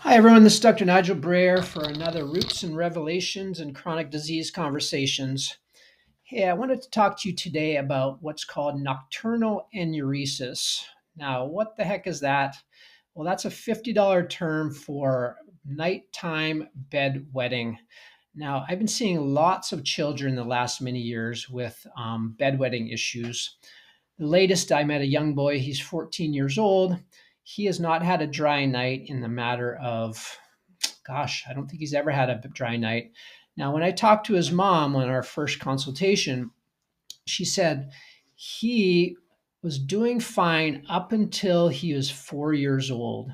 Hi, everyone. This is Dr. Nigel Brayer for another Roots and Revelations and Chronic Disease Conversations. Hey, I wanted to talk to you today about what's called nocturnal enuresis. Now, what the heck is that? Well, that's a $50 term for nighttime bedwetting. Now, I've been seeing lots of children the last many years with bedwetting issues. The latest, I met a young boy, he's 14 years old. He has not had a dry night in the matter of, gosh, I don't think he's ever had a dry night. Now, when I talked to his mom on our first consultation, she said he was doing fine up until he was 4 years old.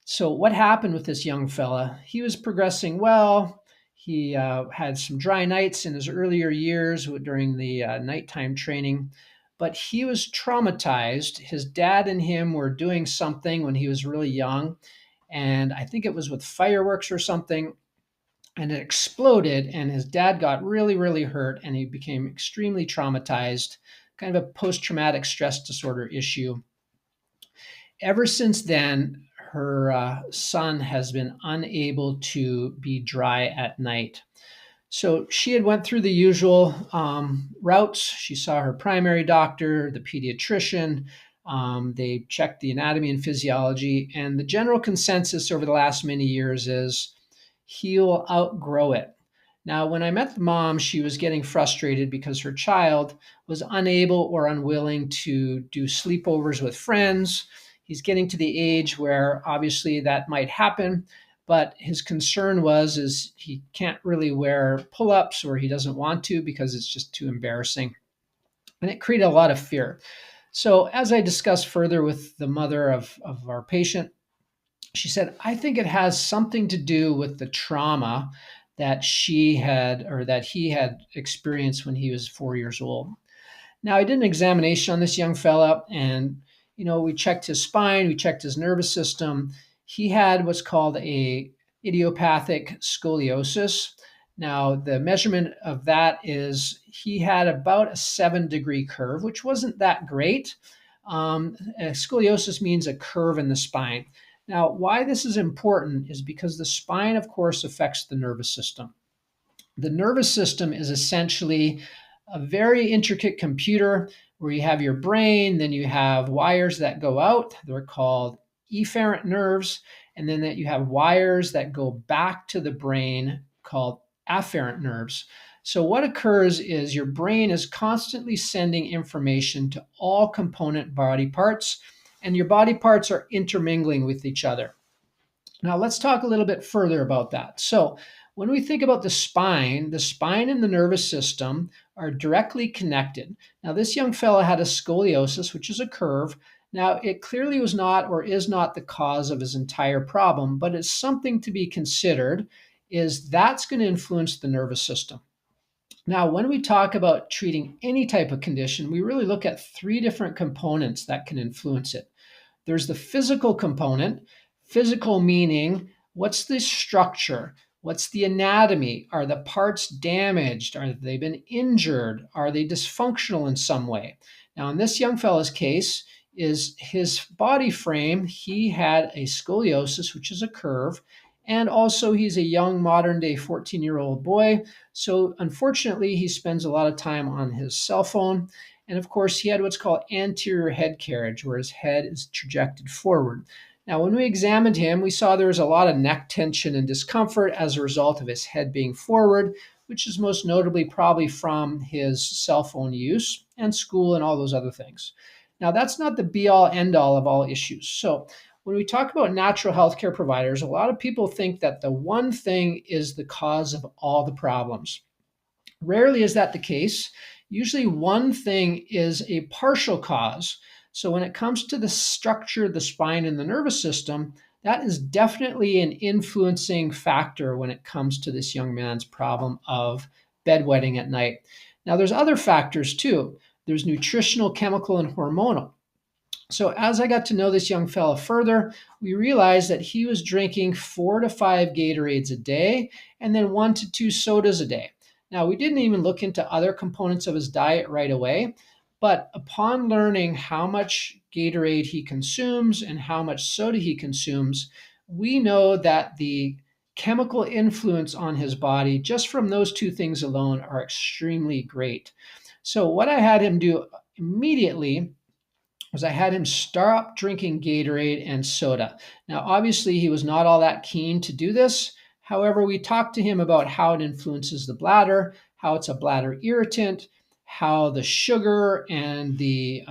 So, what happened with this young fella? He was progressing well. He had some dry nights in his earlier years during the nighttime training, but he was traumatized. His dad and him were doing something when he was really young, and I think it was with fireworks or something, and it exploded, and his dad got really, really hurt, and he became extremely traumatized, kind of a post traumatic stress disorder issue. Ever since then, her son has been unable to be dry at night. So she had went through the usual routes. She saw her primary doctor, the pediatrician. They checked the anatomy and physiology, and the general consensus over the last many years is he'll outgrow it. Now, when I met the mom, she was getting frustrated because her child was unable or unwilling to do sleepovers with friends. He's getting to the age where obviously that might happen, but his concern was is he can't really wear pull-ups, or he doesn't want to because it's just too embarrassing. And it created a lot of fear. So as I discussed further with the mother of our patient, she said, I think it has something to do with the trauma that she had or that he had experienced when he was 4 years old. Now, I did an examination on this young fella, and we checked his spine, we checked his nervous system. He had what's called a idiopathic scoliosis. Now, the measurement of that is he had about a 7-degree curve, which wasn't that great. Scoliosis means a curve in the spine. Now, why this is important is because the spine, of course, affects the nervous system. The nervous system is essentially a very intricate computer where you have your brain, then you have wires that go out. They're called efferent nerves. And then that you have wires that go back to the brain called afferent nerves. So what occurs is your brain is constantly sending information to all component body parts, and your body parts are intermingling with each other. Now, let's talk a little bit further about that. So, when we think about the spine and the nervous system are directly connected. Now, this young fellow had a scoliosis, which is a curve. Now, it clearly was not or is not the cause of his entire problem, but it's something to be considered, is that's going to influence the nervous system. Now, when we talk about treating any type of condition, we really look at three different components that can influence it. There's the physical component. Physical meaning, what's the structure? What's the anatomy? Are the parts damaged? Are they been injured? Are they dysfunctional in some way? Now, in this young fellow's case, is his body frame, he had a scoliosis, which is a curve, and also he's a young modern day 14-year-old boy. So unfortunately, he spends a lot of time on his cell phone. And of course, he had what's called anterior head carriage, where his head is trajected forward. Now, when we examined him, we saw there was a lot of neck tension and discomfort as a result of his head being forward, which is most notably probably from his cell phone use and school and all those other things. Now, that's not the be-all, end-all of all issues. So when we talk about natural healthcare providers, a lot of people think that the one thing is the cause of all the problems. Rarely is that the case. Usually one thing is a partial cause. So when it comes to the structure of the spine and the nervous system, that is definitely an influencing factor when it comes to this young man's problem of bedwetting at night. Now, there's other factors too. There's nutritional, chemical, and hormonal. So as I got to know this young fella further, we realized that he was drinking 4 to 5 Gatorades a day and then 1 to 2 sodas a day. Now, we didn't even look into other components of his diet right away, but upon learning how much Gatorade he consumes and how much soda he consumes, we know that the chemical influence on his body just from those two things alone are extremely great. So what I had him do immediately was I had him stop drinking Gatorade and soda. Now, obviously, he was not all that keen to do this. However, we talked to him about how it influences the bladder, how it's a bladder irritant, how the sugar and the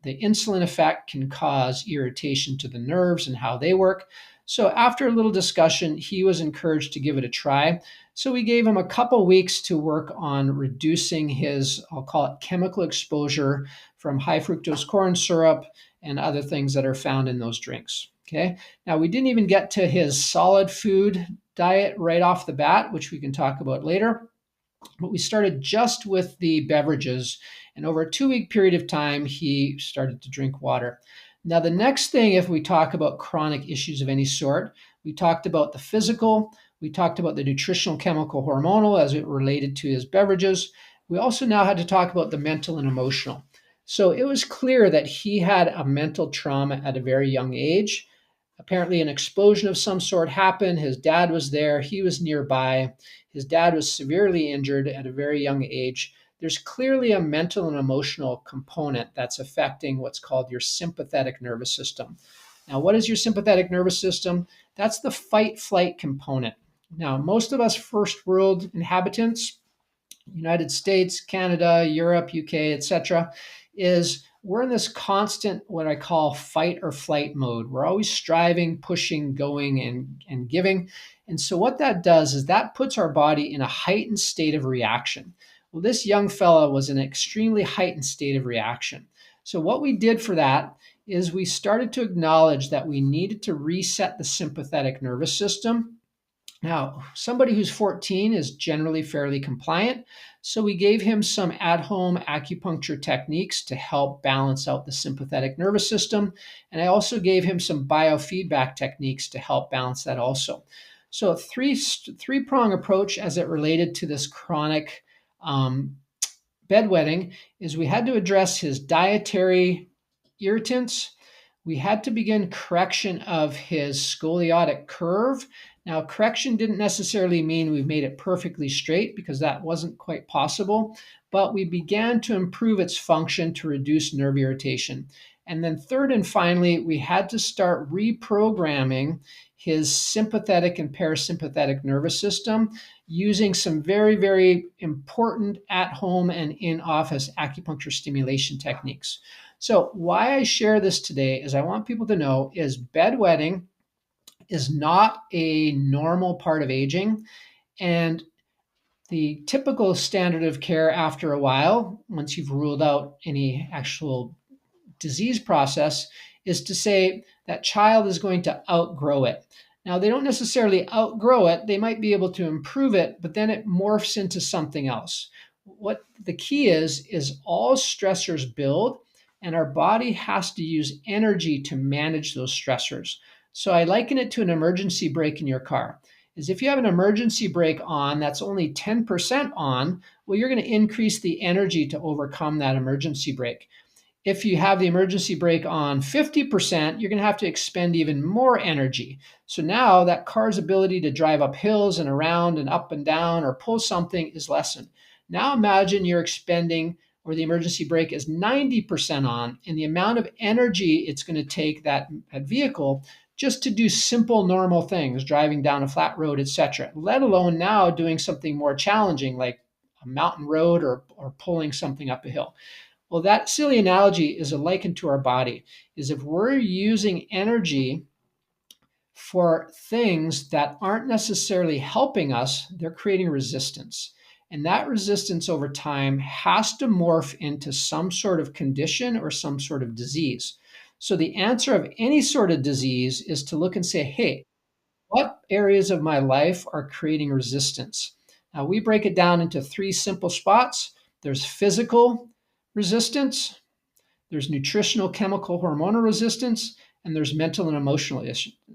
insulin effect can cause irritation to the nerves and how they work. So, after a little discussion, he was encouraged to give it a try. So, we gave him a couple weeks to work on reducing his, I'll call it chemical exposure from high fructose corn syrup and other things that are found in those drinks. Okay. Now, we didn't even get to his solid food diet right off the bat, which we can talk about later. But we started just with the beverages. And over a 2 week period of time, he started to drink water. Now, the next thing, if we talk about chronic issues of any sort, we talked about the physical, we talked about the nutritional, chemical, hormonal as it related to his beverages. We also now had to talk about the mental and emotional. So it was clear that he had a mental trauma at a very young age. Apparently, an explosion of some sort happened. His dad was there, he was nearby. His dad was severely injured at a very young age. There's clearly a mental and emotional component that's affecting what's called your sympathetic nervous system. Now, what is your sympathetic nervous system? That's the fight flight component. Now, most of us first world inhabitants, United States, Canada, Europe, UK, etc., is we're in this constant what I call fight or flight mode. We're always striving, pushing, going, and giving. And so what that does is that puts our body in a heightened state of reaction. Well, this young fella was in an extremely heightened state of reaction. So what we did for that is we started to acknowledge that we needed to reset the sympathetic nervous system. Now, somebody who's 14 is generally fairly compliant, so we gave him some at-home acupuncture techniques to help balance out the sympathetic nervous system, and I also gave him some biofeedback techniques to help balance that also. So a three-prong approach as it related to this chronic bedwetting is we had to address his dietary irritants. We had to begin correction of his scoliotic curve. Now, correction didn't necessarily mean we've made it perfectly straight because that wasn't quite possible, but we began to improve its function to reduce nerve irritation. And then third and finally, we had to start reprogramming his sympathetic and parasympathetic nervous system using some very, very important at-home and in-office acupuncture stimulation techniques. So why I share this today is I want people to know is bedwetting is not a normal part of aging. And the typical standard of care after a while, once you've ruled out any actual disease process, is to say that child is going to outgrow it. Now, they don't necessarily outgrow it. They might be able to improve it, but then it morphs into something else. What the key is all stressors build, and our body has to use energy to manage those stressors. So I liken it to an emergency brake in your car. Is if you have an emergency brake on that's only 10% on, well, you're going to increase the energy to overcome that emergency brake. If you have the emergency brake on 50%, you're going to have to expend even more energy. So now that car's ability to drive up hills and around and up and down or pull something is lessened. Now imagine you're expending, or the emergency brake is 90% on, and the amount of energy it's going to take that vehicle just to do simple normal things, driving down a flat road, etc., let alone now doing something more challenging like a mountain road or pulling something up a hill. Well, that silly analogy is a liken to our body, is if we're using energy for things that aren't necessarily helping us, they're creating resistance. And that resistance over time has to morph into some sort of condition or some sort of disease. So the answer of any sort of disease is to look and say, hey, what areas of my life are creating resistance? Now, we break it down into three simple spots. There's physical resistance, there's nutritional, chemical, hormonal resistance, and there's mental and emotional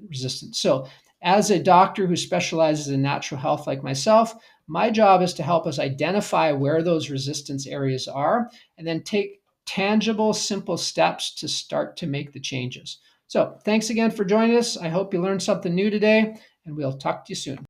resistance. So, as a doctor who specializes in natural health like myself, my job is to help us identify where those resistance areas are and then take tangible, simple steps to start to make the changes. So thanks again for joining us. I hope you learned something new today, and we'll talk to you soon.